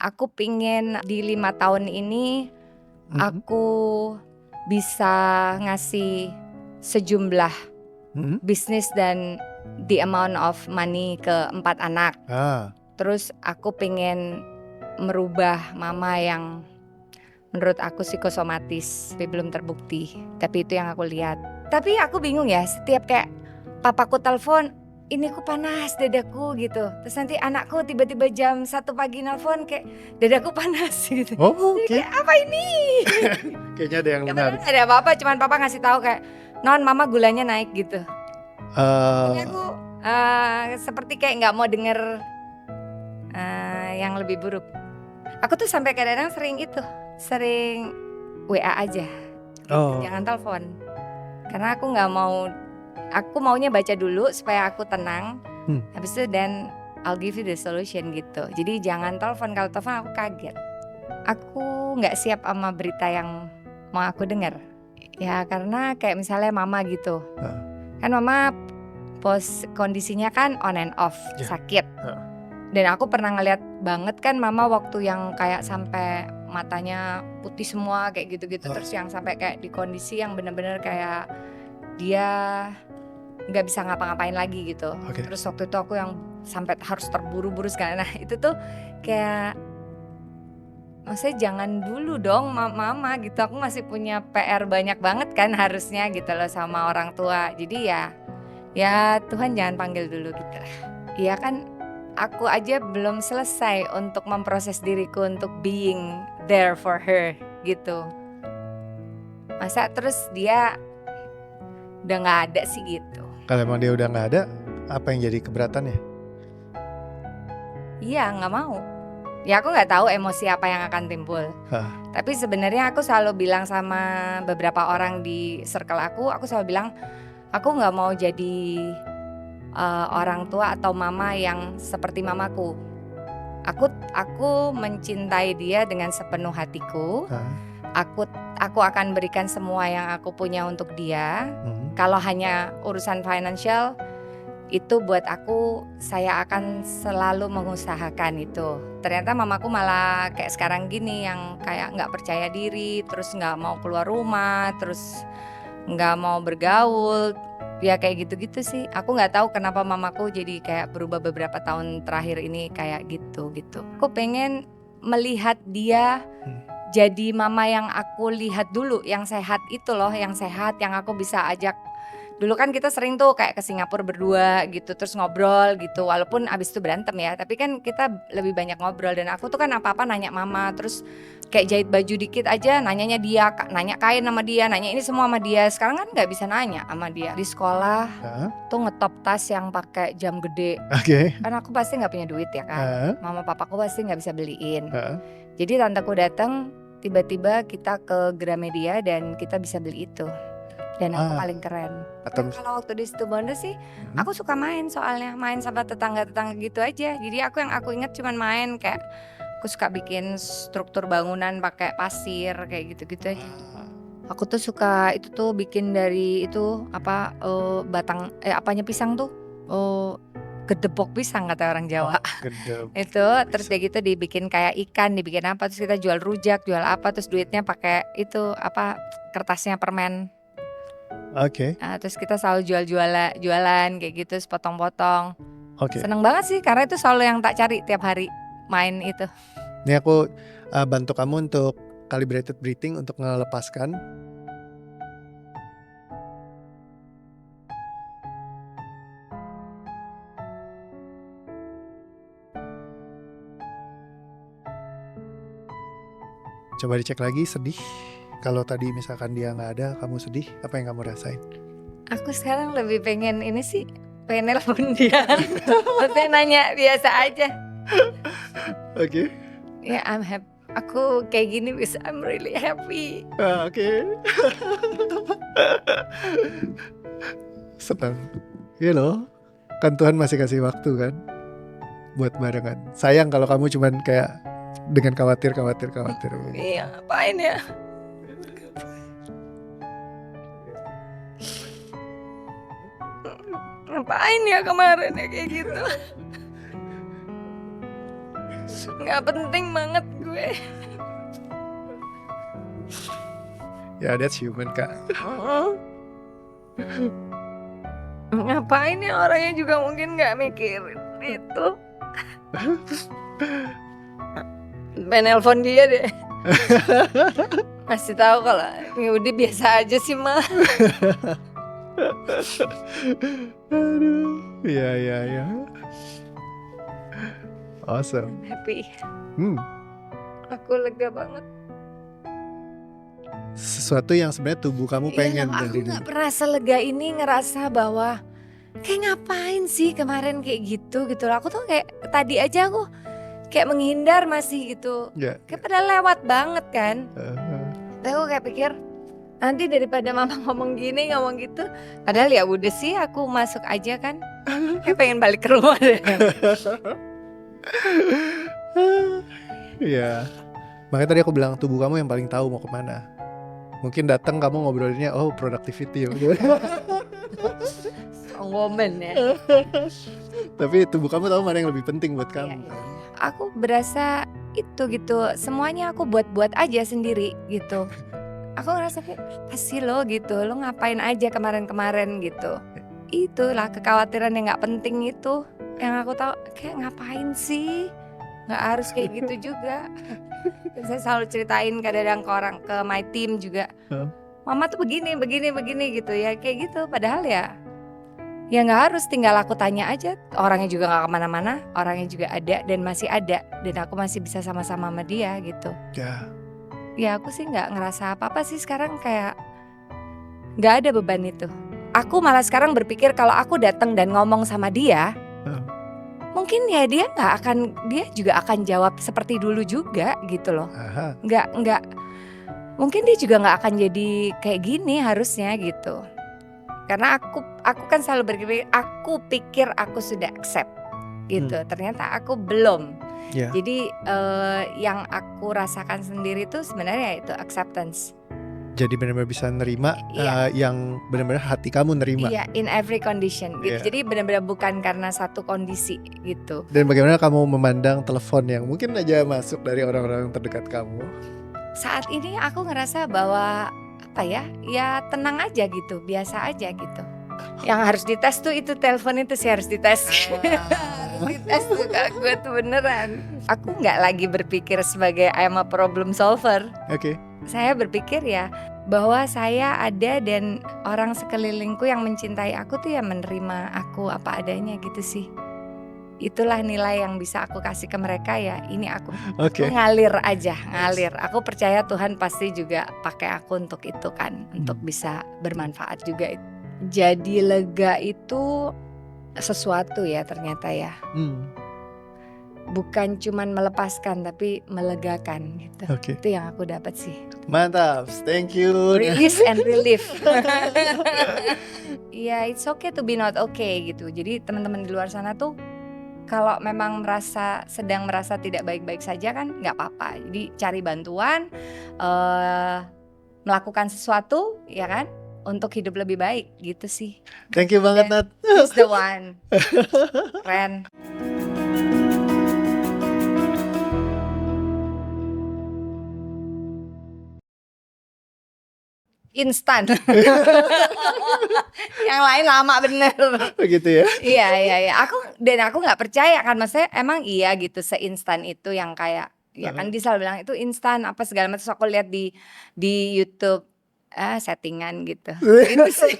Aku pingin di 5 tahun ini Mhm. aku bisa ngasih sejumlah Mhm. bisnis dan the amount of money ke 4 anak. Terus aku pengen merubah mama yang menurut aku psikosomatis, tapi belum terbukti. Tapi itu yang aku lihat. Tapi aku bingung ya, setiap kayak papaku telepon, ini aku panas dadaku gitu. Terus nanti anakku tiba-tiba jam 1 pagi nelpon kayak dadaku panas gitu. Oh, Jadi oke. kayak apa ini? Kayaknya ada yang Ya menarik. padahal gak ada apa-apa, cuman papa ngasih tahu kayak, "Non, mama gulanya naik," gitu. Tapi aku seperti kayak nggak mau denger yang lebih buruk. Aku tuh sampai kadang-kadang sering WA aja, gitu. Oh. Jangan telepon. Karena aku nggak mau, aku maunya baca dulu supaya aku tenang. Habis itu then I'll give you the solution gitu. Jadi jangan telepon, kalau telepon aku kaget. Aku nggak siap sama berita yang mau aku dengar. Ya karena kayak misalnya mama gitu. Kan mama kondisinya kan on and off, sakit. Dan aku pernah ngeliat banget kan mama waktu yang kayak sampai matanya putih semua kayak gitu-gitu. Terus yang sampai kayak di kondisi yang bener-bener kayak dia nggak bisa ngapa-ngapain lagi gitu. Terus waktu itu aku yang sampai harus terburu-buru sekali. Nah itu tuh kayak, maksudnya jangan dulu dong mama gitu. Aku masih punya PR banyak banget kan harusnya gitu loh sama orang tua. Jadi ya Tuhan jangan panggil dulu gitu lah. Iya kan, aku aja belum selesai untuk memproses diriku untuk being there for her gitu. Masa terus dia udah gak ada sih gitu. Kalau emang dia udah gak ada, apa yang jadi keberatannya? Iya gak mau. Ya aku gak tahu emosi apa yang akan timbul. Tapi sebenarnya aku selalu bilang sama beberapa orang di circle aku selalu bilang, aku gak mau jadi orang tua atau mama yang seperti mamaku. Aku mencintai dia dengan sepenuh hatiku. Aku akan berikan semua yang aku punya untuk dia. Kalau hanya urusan financial, itu buat aku, saya akan selalu mengusahakan itu. Ternyata mamaku malah kayak sekarang gini, yang kayak gak percaya diri, terus gak mau keluar rumah, terus gak mau bergaul. Ya kayak gitu-gitu sih. Aku gak tahu kenapa mamaku jadi kayak berubah beberapa tahun terakhir ini kayak gitu. Aku pengen melihat dia jadi mama yang aku lihat dulu, yang sehat itu loh, yang sehat, yang aku bisa ajak. Dulu kan kita sering tuh kayak ke Singapura berdua gitu, terus ngobrol gitu, walaupun abis itu berantem ya, tapi kan kita lebih banyak ngobrol. Dan aku tuh kan apa-apa nanya mama, terus kayak jahit baju dikit aja nanyanya dia, nanya kain sama dia, nanya ini semua sama dia. Sekarang kan gak bisa nanya sama dia. Di sekolah tuh ngetop tas yang pakai jam gede. Kan aku pasti gak punya duit ya kan, mama papaku pasti gak bisa beliin. Jadi tanteku datang, tiba-tiba kita ke Gramedia dan kita bisa beli itu. Dan aku paling keren. Kalau waktu di Situbondo sih, aku suka main, soalnya main sama tetangga-tetangga gitu aja. Jadi yang aku ingat cuman main kayak, aku suka bikin struktur bangunan pakai pasir kayak gitu-gitu aja. Aku tuh suka itu tuh bikin dari itu batang apanya pisang tuh, gedebok pisang kata orang Jawa. Itu terus udah gitu dibikin kayak ikan, dibikin apa, terus kita jual rujak, jual apa, terus duitnya pakai itu kertasnya permen. Terus kita selalu jualan kayak gitu, sepotong-potong. Seneng banget sih, karena itu selalu yang tak cari tiap hari main itu. Ini aku bantu kamu untuk calibrated breathing untuk melepaskan. Coba dicek lagi, sedih. Kalau tadi misalkan dia gak ada, kamu sedih, apa yang kamu rasain? Aku sekarang lebih pengen ini sih, pengen nelpon dia. Maksudnya nanya biasa aja. Ya I'm happy. Aku kayak gini because I'm really happy. Senang. Kan Tuhan masih kasih waktu kan buat barengan. Sayang kalau kamu cuman kayak dengan khawatir. Iya, ngapain ya? Ngapain ya kemarin ya kayak gitu. Nggak penting banget gue. Ya, that's human, Kak. Ngapain ya orangnya juga mungkin nggak mikirin itu. Nelpon dia deh. Masih tahu kalau ya udah biasa aja sih mah. Aduh, ya. Awesome. Happy. Aku lega banget. Sesuatu yang sebenarnya tubuh kamu pengen Aku dari nggak pernah selega ini ngerasa bahwa kayak ngapain sih kemarin kayak gitu loh. Aku tuh kayak tadi aja aku kayak menghindar masih gitu. Kayak pada lewat banget kan. Tapi aku kayak pikir nanti daripada mama ngomong gini ngomong gitu. Padahal ya udah sih aku masuk aja kan. Kayak pengen balik ke rumah deh. Iya. Makanya tadi aku bilang tubuh kamu yang paling tahu mau kemana. Mungkin datang kamu ngobrolinnya productivity. Strong woman ya. Tapi tubuh kamu tahu mana yang lebih penting buat kamu. Iya. Aku berasa itu gitu. Semuanya aku buat aja sendiri gitu. Aku ngerasa kayak pasti lo gitu. Lo ngapain aja kemarin-kemarin gitu. Itulah kekhawatiran yang gak penting itu. Yang aku tahu kayak ngapain sih. Gak harus kayak gitu juga. Saya selalu ceritain kadang-kadang ke orang, ke my team juga. Mama tuh begini gitu ya. Kayak gitu padahal ya gak harus, tinggal aku tanya aja. Orangnya juga gak kemana-mana. Orangnya juga ada dan masih ada. Dan aku masih bisa sama-sama sama dia gitu. Ya aku sih gak ngerasa apa-apa sih sekarang. Kayak gak ada beban itu. Aku malah sekarang berpikir kalau aku datang dan ngomong sama dia, mungkin ya dia juga akan jawab seperti dulu juga gitu loh. Nggak mungkin dia juga nggak akan jadi kayak gini harusnya gitu. Karena aku kan selalu berpikir, aku pikir aku sudah accept gitu. Ternyata aku belum. Jadi yang aku rasakan sendiri tuh sebenarnya itu acceptance. Jadi benar-benar bisa nerima yang benar-benar hati kamu nerima. Iya, in every condition gitu. Jadi benar-benar bukan karena satu kondisi gitu. Dan bagaimana kamu memandang telepon yang mungkin aja masuk dari orang-orang terdekat kamu? Saat ini aku ngerasa bahwa ya tenang aja gitu, biasa aja gitu. Yang harus dites tuh itu telepon itu sih harus dites. Harus dites tuh Kak, gue tuh beneran. Aku nggak lagi berpikir sebagai I am a problem solver. Saya berpikir ya bahwa saya ada dan orang sekelilingku yang mencintai aku tuh ya menerima aku apa adanya gitu sih. Itulah nilai yang bisa aku kasih ke mereka ya. Ini aku ngalir aja, ngalir. Aku percaya Tuhan pasti juga pakai aku untuk itu kan, untuk bisa bermanfaat juga. Jadi lega itu sesuatu ya ternyata ya. Bukan cuman melepaskan tapi melegakan gitu. Itu yang aku dapat sih. Mantap, thank you. Release and relief. Ya, it's okay to be not okay gitu. Jadi teman-teman di luar sana tuh kalau memang sedang merasa tidak baik-baik saja kan nggak apa-apa. Jadi cari bantuan, melakukan sesuatu ya kan untuk hidup lebih baik gitu sih. Thank you banget Nat. He's the one. Keren. Instan. Yang lain lama bener. Begitu ya? Iya. Aku nggak percaya kan, maksudnya emang iya gitu seinstan itu yang kayak ya kan dia selalu bilang itu instan apa segala macam. Terus aku lihat di YouTube settingan gitu. Itu sih.